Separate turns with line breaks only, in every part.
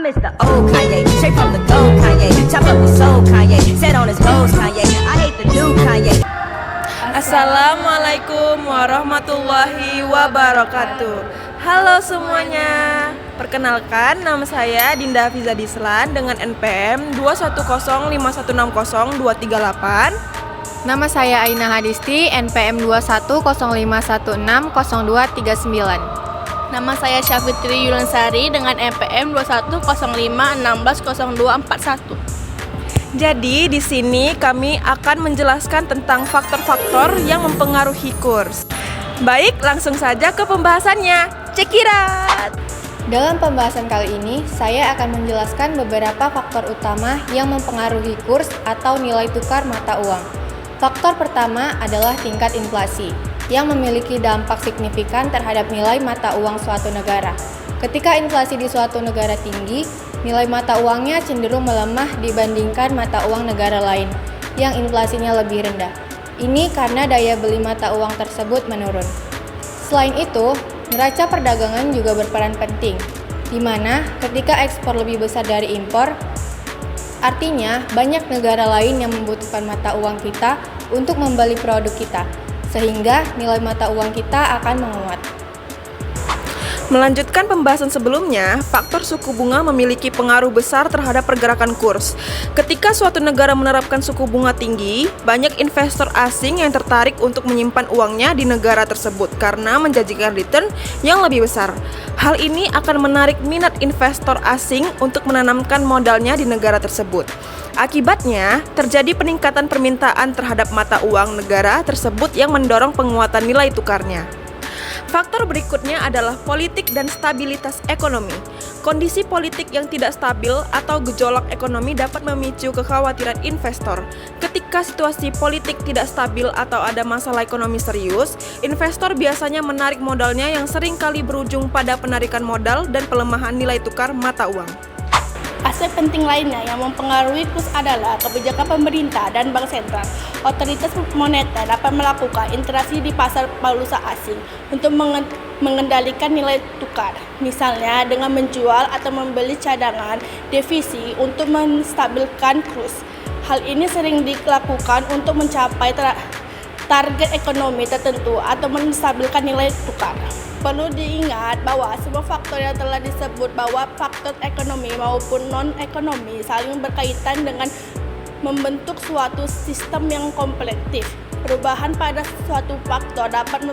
miss the old Kanye, straight from the gold Kanye. Chop up the soul Kanye, set on his goals Kanye. I hate the new Kanye.
Assalamualaikum warahmatullahi wabarakatuh. Halo semuanya. Perkenalkan, nama saya Dinda Hafiza Dislan dengan NPM 21051600238.
Nama saya Aina Hadisti, NPM 2105160239.
Nama saya Syafitri Yulansari dengan NPM 2105160241.
Jadi di sini kami akan menjelaskan tentang faktor-faktor yang mempengaruhi kurs. Baik, langsung saja ke pembahasannya. Check it out.
Dalam pembahasan kali ini, saya akan menjelaskan beberapa faktor utama yang mempengaruhi kurs atau nilai tukar mata uang. Faktor pertama adalah tingkat inflasi, yang memiliki dampak signifikan terhadap nilai mata uang suatu negara. Ketika inflasi di suatu negara tinggi, nilai mata uangnya cenderung melemah dibandingkan mata uang negara lain yang inflasinya lebih rendah. Ini karena daya beli mata uang tersebut menurun. Selain itu, neraca perdagangan juga berperan penting, di mana ketika ekspor lebih besar dari impor, artinya banyak negara lain yang membutuhkan mata uang kita untuk membeli produk kita, sehingga nilai mata uang kita akan menguat.
Melanjutkan pembahasan sebelumnya, faktor suku bunga memiliki pengaruh besar terhadap pergerakan kurs. Ketika suatu negara menerapkan suku bunga tinggi, banyak investor asing yang tertarik untuk menyimpan uangnya di negara tersebut karena menjanjikan return yang lebih besar. Hal ini akan menarik minat investor asing untuk menanamkan modalnya di negara tersebut. Akibatnya, terjadi peningkatan permintaan terhadap mata uang negara tersebut yang mendorong penguatan nilai tukarnya. Faktor berikutnya adalah politik dan stabilitas ekonomi. Kondisi politik yang tidak stabil atau gejolak ekonomi dapat memicu kekhawatiran investor. Ketika situasi politik tidak stabil atau ada masalah ekonomi serius, investor biasanya menarik modalnya yang sering kali berujung pada penarikan modal dan pelemahan nilai tukar mata uang.
Aspek penting lainnya yang mempengaruhi kurs adalah kebijakan pemerintah dan bank sentral. Otoritas moneter dapat melakukan interaksi di pasar valuta asing untuk mengendalikan nilai tukar, misalnya dengan menjual atau membeli cadangan devisa untuk menstabilkan kurs. Hal ini sering dilakukan untuk mencapai target ekonomi tertentu atau menstabilkan nilai tukar. Perlu diingat bahwa semua faktor yang telah disebut bahwa faktor ekonomi maupun non-ekonomi saling berkaitan dengan membentuk suatu sistem yang komplektif. Perubahan pada suatu faktor dapat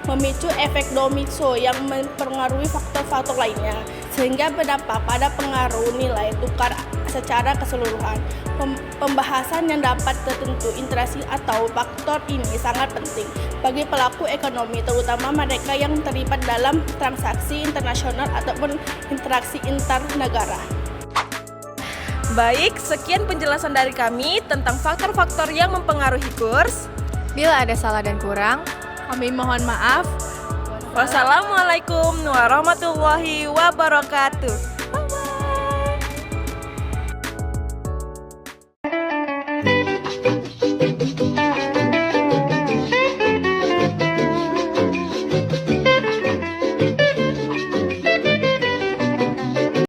memicu efek domino yang mempengaruhi faktor-faktor lainnya, sehingga berdampak pada pengaruh nilai tukar secara keseluruhan. Pembahasan yang dapat tertentu interaksi atau faktor ini sangat penting bagi pelaku ekonomi, terutama mereka yang terlibat dalam transaksi internasional ataupun interaksi antar negara.
Baik, sekian penjelasan dari kami tentang faktor-faktor yang mempengaruhi kurs.
Bila ada salah dan kurang,
Kami mohon maaf.
Wassalamualaikum warahmatullahi wabarakatuh.